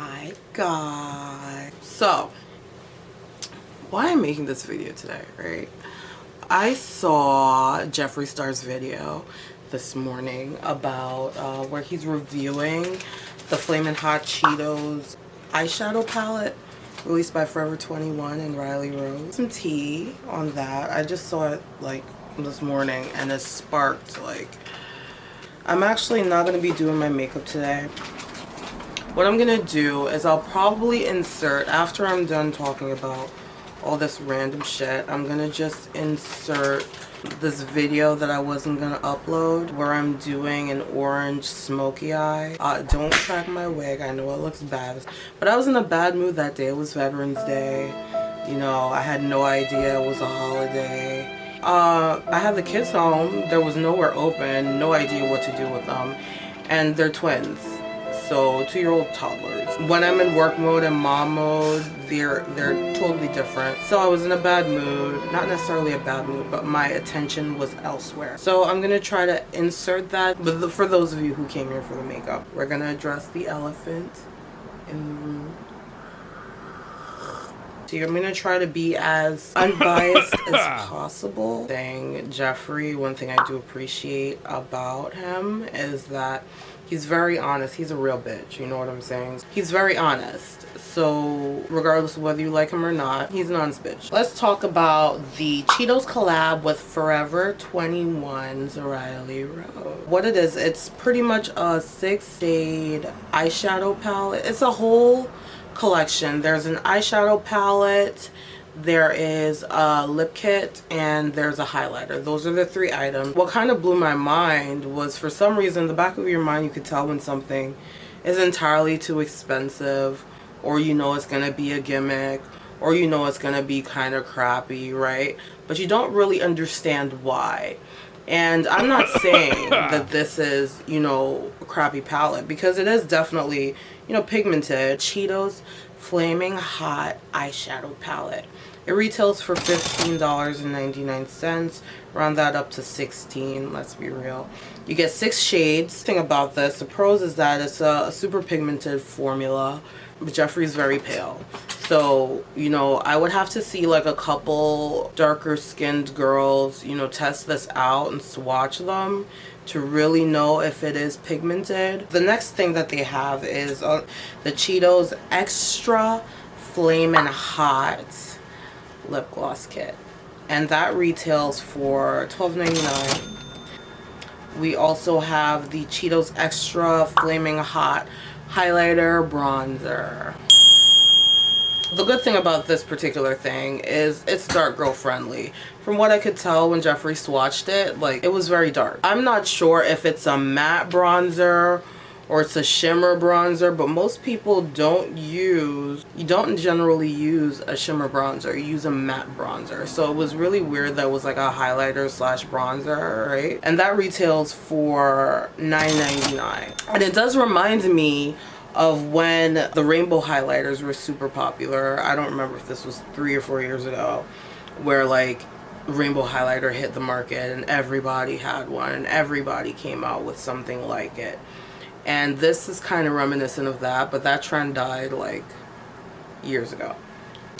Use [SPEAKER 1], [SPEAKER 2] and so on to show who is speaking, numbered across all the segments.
[SPEAKER 1] Hi guys. So why I'm making this video today, right? I saw Jeffree Star's video this morning about where he's reviewing the Flamin' Hot Cheetos eyeshadow palette released by Forever 21 and Riley Rose. Some tea on that. I just saw it like this morning and it sparked like, I'm actually not going to be doing my makeup today. What I'm going to do is I'll probably insert, after I'm done talking about all this random shit, I'm going to just insert this video that I wasn't going to upload where I'm doing an orange smoky eye. Don't track my wig. I know it looks bad, but I was in a bad mood that day. It was Veterans Day. You know, I had no idea it was a holiday. I had the kids home. There was nowhere open, no idea what to do with them, and they're twins. So 2-year-old toddlers. When I'm in work mode and mom mode, they're totally different. So I was in a bad mood, not necessarily a bad mood, but my attention was elsewhere. So I'm gonna try to insert that. But for those of you who came here for the makeup, we're gonna address the elephant in the room. So I'm gonna try to be as unbiased as possible. Saying Jeffree, one thing I do appreciate about him is that he's very honest. He's a real bitch, you know what I'm saying? He's very honest. So regardless of whether you like him or not, he's an honest bitch. Let's talk about the Cheetos collab with Forever 21's Riley Rose. What it is, it's pretty much a 6-shade eyeshadow palette. It's a whole collection. There's an eyeshadow palette, there is a lip kit, and there's a highlighter. Those are the 3 items. What kind of blew my mind was, for some reason, in the back of your mind you could tell when something is entirely too expensive, or you know it's gonna be a gimmick, or you know it's gonna be kind of crappy, right? But you don't really understand why. And I'm not saying that this is, you know, a crappy palette, because it is definitely, you know, pigmented. Cheetos Flaming Hot eyeshadow palette. It retails for $15.99. Round that up to $16. Let's be real. You get 6 shades. The thing about this, the pros is that it's a super pigmented formula, but Jeffree's very pale. So, you know, I would have to see like a couple darker skinned girls, you know, test this out and swatch them to really know if it is pigmented. The next thing that they have is the Cheetos Extra Flamin' Hot lip gloss kit, and that retails for $12.99. We also have the Cheetos Extra Flaming Hot highlighter bronzer. The good thing about this particular thing is it's dark girl friendly. From what I could tell when Jeffree swatched it, like, it was very dark. I'm not sure if it's a matte bronzer or it's a shimmer bronzer, but most people don't generally use a shimmer bronzer. You use a matte bronzer. So it was really weird that it was like a highlighter slash bronzer, right? And that retails for $9.99. And it does remind me of when the rainbow highlighters were super popular. I don't remember if this was 3 or 4 years ago, where like rainbow highlighter hit the market and everybody had one and everybody came out with something like it. And this is kind of reminiscent of that, but that trend died like years ago.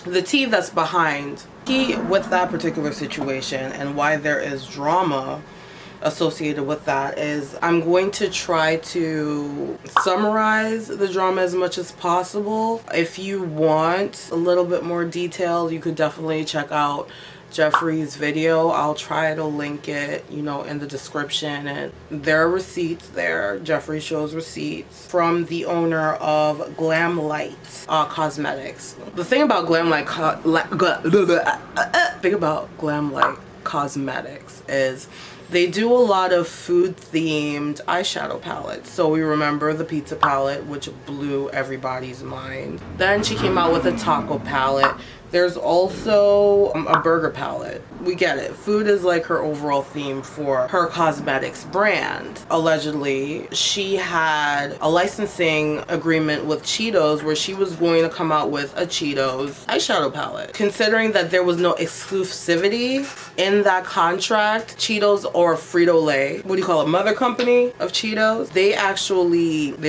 [SPEAKER 1] The tea that's behind with that particular situation and why there is drama associated with that is I'm going to try to summarize the drama as much as possible. If you want a little bit more detail, you could definitely check out Jeffree's video. I'll try to link it, you know, in the description. And there are receipts there. Jeffree shows receipts from the owner of Glam Light Cosmetics. The thing about Glam Light Cosmetics is they do a lot of food themed eyeshadow palettes. So we remember the pizza palette, which blew everybody's mind. Then she came out with a taco palette, There's also a burger palette. We get it. Food is like her overall theme for her cosmetics brand. Allegedly, she had a licensing agreement with Cheetos where she was going to come out with a Cheetos eyeshadow palette. Considering that there was no exclusivity in that contract, Cheetos or Frito-Lay, what do you call it, mother company of Cheetos, they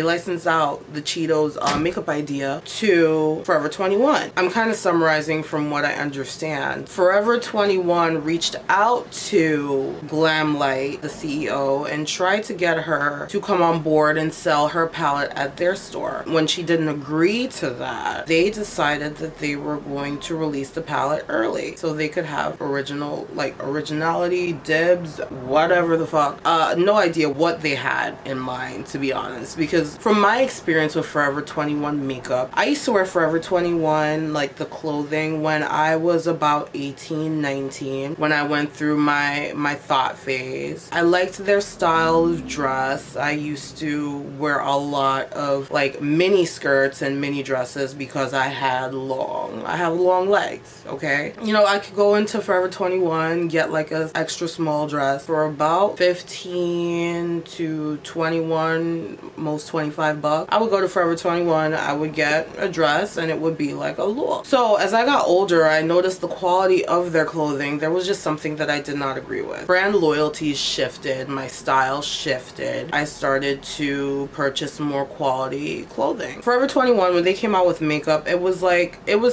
[SPEAKER 1] licensed out the Cheetos makeup idea to Forever 21. I'm kind of summarizing from what I understand. Forever 21 reached out to Glamlight, the CEO, and tried to get her to come on board and sell her palette at their store. When she didn't agree to that, they decided that they were going to release the palette early so they could have originality, dibs, whatever the fuck. No idea what they had in mind, to be honest, because from my experience with Forever 21 makeup, I used to wear Forever 21, like the clothing, when I was about 18, 19, when I went through my thought phase. I liked their style of dress. I used to wear a lot of like mini skirts and mini dresses because I have long legs, okay? You know, I could go into Forever 21, get like a extra small dress for about 15 to 21, most 25 bucks. I would go to Forever 21, I would get a dress and it would be like a look. So as I got older, I noticed the quality of their clothing. There was just something that I did not agree with. Brand loyalty shifted, my style shifted. I started to purchase more quality clothing. Forever 21, when they came out with makeup, it was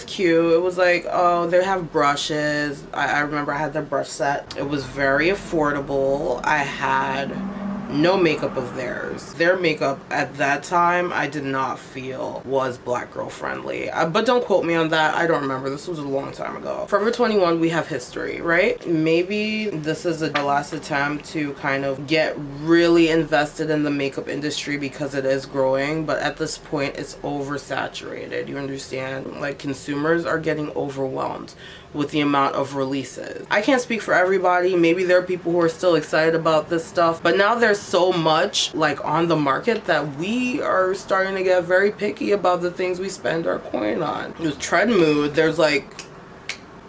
[SPEAKER 1] cute. It was like, oh, they have brushes. I remember I had the brush set. It was very affordable. I had no makeup of theirs. Their makeup at that time, I did not feel was black girl friendly. But don't quote me on that. I don't remember. This was a long time ago. Forever 21, we have history, right? Maybe this is our last attempt to kind of get really invested in the makeup industry because it is growing. But at this point, it's oversaturated. You understand? Like, consumers are getting overwhelmed with the amount of releases. I can't speak for everybody. Maybe there are people who are still excited about this stuff, but now there's so much like on the market that we are starting to get very picky about the things we spend our coin on. With Trend Mood, there's like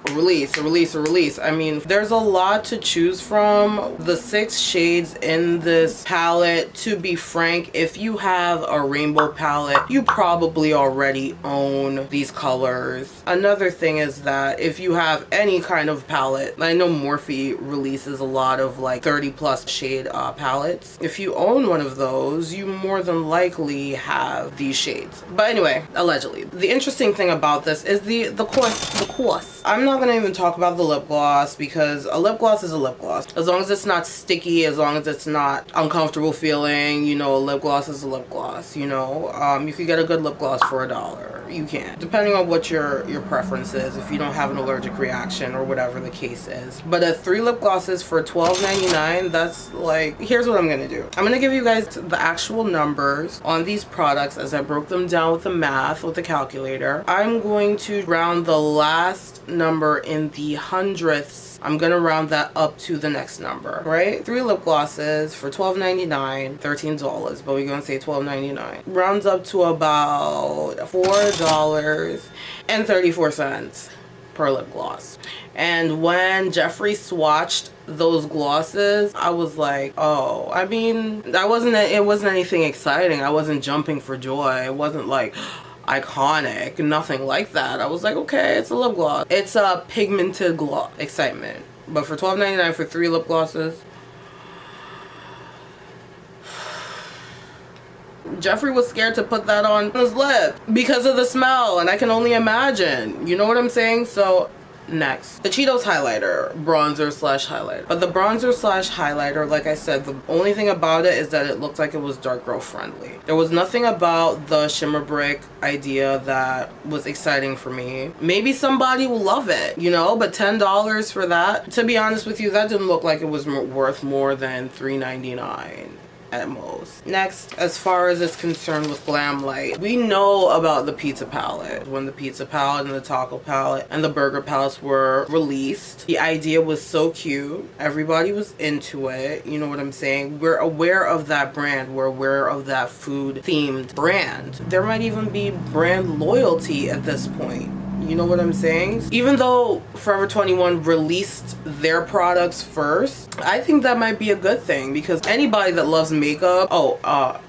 [SPEAKER 1] a release. I mean, there's a lot to choose from. The 6 shades in this palette, to be frank, if you have a rainbow palette, you probably already own these colors. Another thing is that if you have any kind of palette, I know Morphe releases a lot of like 30 plus shade palettes. If you own one of those, you more than likely have these shades. But anyway, allegedly. The interesting thing about this is the course. I'm not gonna even talk about the lip gloss because a lip gloss is a lip gloss. As long as it's not sticky, as long as it's not uncomfortable feeling, you know, a lip gloss is a lip gloss, you know. You could get a good lip gloss for $1. You can, depending on what your preference is, if you don't have an allergic reaction or whatever the case is. But at 3 lip glosses for $12.99, that's like, here's what I'm gonna do. I'm gonna give you guys the actual numbers on these products as I broke them down with the math, with the calculator. I'm going to round the last number in the hundredths. I'm gonna round that up to the next number, right? 3 lip glosses for $12.99, $13, but we're gonna say $12.99. Rounds up to about $4.34 per lip gloss. And when Jeffree swatched those glosses, I was like, oh, I mean, it wasn't anything exciting. I wasn't jumping for joy. It wasn't like iconic, nothing like that. I was like, okay, it's a lip gloss. It's a pigmented gloss. Excitement. But for $12.99 for 3 lip glosses, Jeffree was scared to put that on his lip because of the smell, and I can only imagine. You know what I'm saying? So next, the Cheetos highlighter, bronzer slash highlighter. But the bronzer slash highlighter, like I said, the only thing about it is that it looked like it was dark girl friendly. There was nothing about the shimmer brick idea that was exciting for me. Maybe somebody will love it, you know, but $10 for that, to be honest with you, that didn't look like it was worth more than $3.99 at most. Next, as far as it's concerned with Glamlight, we know about the pizza palette. When the pizza palette and the taco palette and the burger palettes were released, the idea was so cute. Everybody was into it. You know what I'm saying? We're aware of that brand. We're aware of that food themed brand. There might even be brand loyalty at this point. You know what I'm saying? Even though Forever 21 released their products first, I think that might be a good thing, because anybody that loves makeup,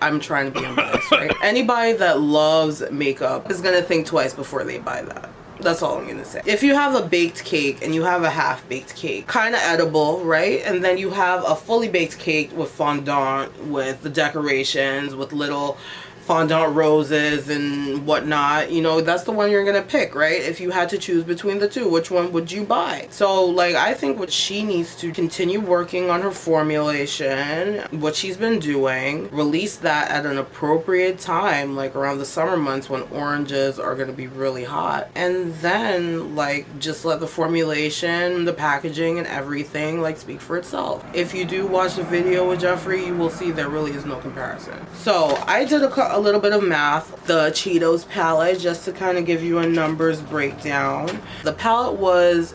[SPEAKER 1] I'm trying to be unbiased, right? Anybody that loves makeup is gonna think twice before they buy that. That's all I'm gonna say. If you have a baked cake and you have a half-baked cake, kind of edible, right? And then you have a fully baked cake with fondant, with the decorations, with little fondant roses and whatnot, you know, that's the one you're gonna pick, right? If you had to choose between the two, which one would you buy? So like, I think what she needs to continue working on her formulation, what she's been doing, release that at an appropriate time, like around the summer months when oranges are gonna be really hot, and then like just let the formulation, the packaging and everything like speak for itself. If you do watch the video with Jeffree, you will see there really is no comparison. So I did a little bit of math. The Cheetos palette, just to kind of give you a numbers breakdown, the palette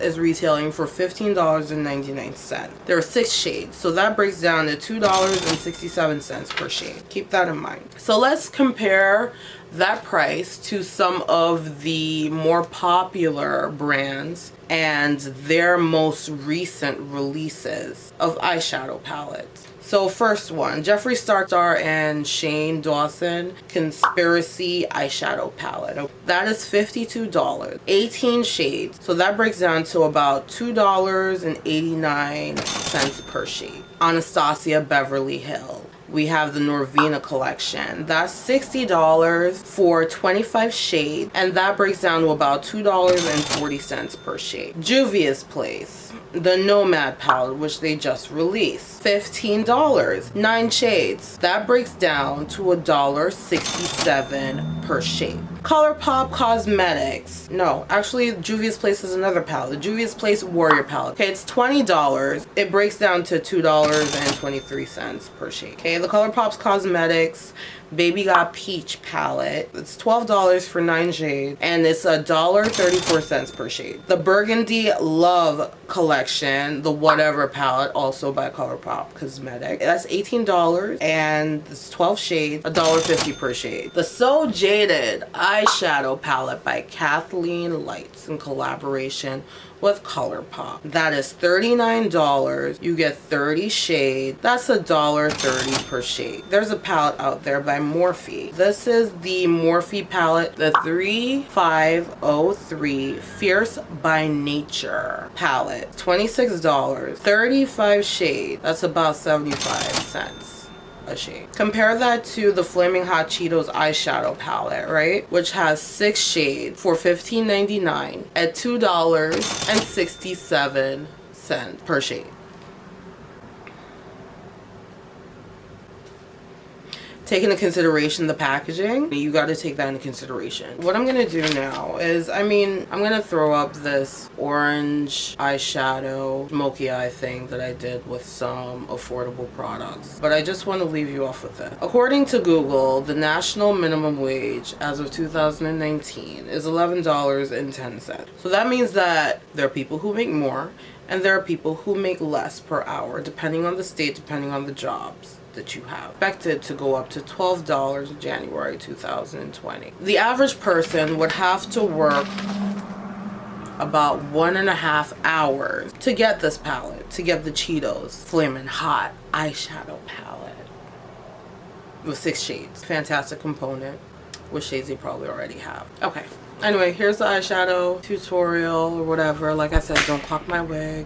[SPEAKER 1] is retailing for $15.99. There are 6 shades, so that breaks down to $2.67 per shade. Keep that in mind. So let's compare that price to some of the more popular brands and their most recent releases of eyeshadow palettes. So first one, Jeffree Star and Shane Dawson Conspiracy Eyeshadow Palette. That is $52, 18 shades. So that breaks down to about $2.89 per shade. Anastasia Beverly Hills. We have the Norvina collection. That's $60 for 25 shades, and that breaks down to about $2.40 per shade. Juvia's Place, the Nomad palette, which they just released, $15, 9 shades. That breaks down to $1.67 per shade. ColourPop Cosmetics. No, actually Juvia's Place is another palette. The Juvia's Place Warrior palette. Okay, it's $20. It breaks down to $2.23 per shade. Okay, the ColourPop Cosmetics Baby Got Peach palette. It's $12 for 9 shades, and it's $1.34 per shade. The Burgundy Love collection, the Whatever palette, also by ColourPop Cosmetics. That's $18, and it's 12 shades, $1.50 per shade. The So Jaded eyeshadow palette by Kathleen Lights in collaboration with ColourPop. That is $39. You get 30 shades. That's $1.30 per shade. There's a palette out there by Morphe. This is the Morphe palette, the 3503 Fierce by Nature palette. $26. 35 shades. That's about 75 cents a shade. Compare that to the Flaming Hot Cheetos eyeshadow palette, right? Which has 6 shades for $15.99 at $2.67 per shade. Take into consideration the packaging. You got to take that into consideration. What I'm gonna do now is, I'm gonna throw up this orange eyeshadow smoky eye thing that I did with some affordable products, but I just want to leave you off with it. According to Google, the national minimum wage as of 2019 is $11.10. So that means that there are people who make more and there are people who make less per hour, depending on the state, depending on the jobs that you have. Expected to go up to $12 in January 2020. The average person would have to work about 1.5 hours to get this palette, to get the Cheetos Flamin' Hot eyeshadow palette with 6 shades. Fantastic component with shades they probably already have. Okay, anyway, here's the eyeshadow tutorial or whatever. Like I said, don't clock my wig.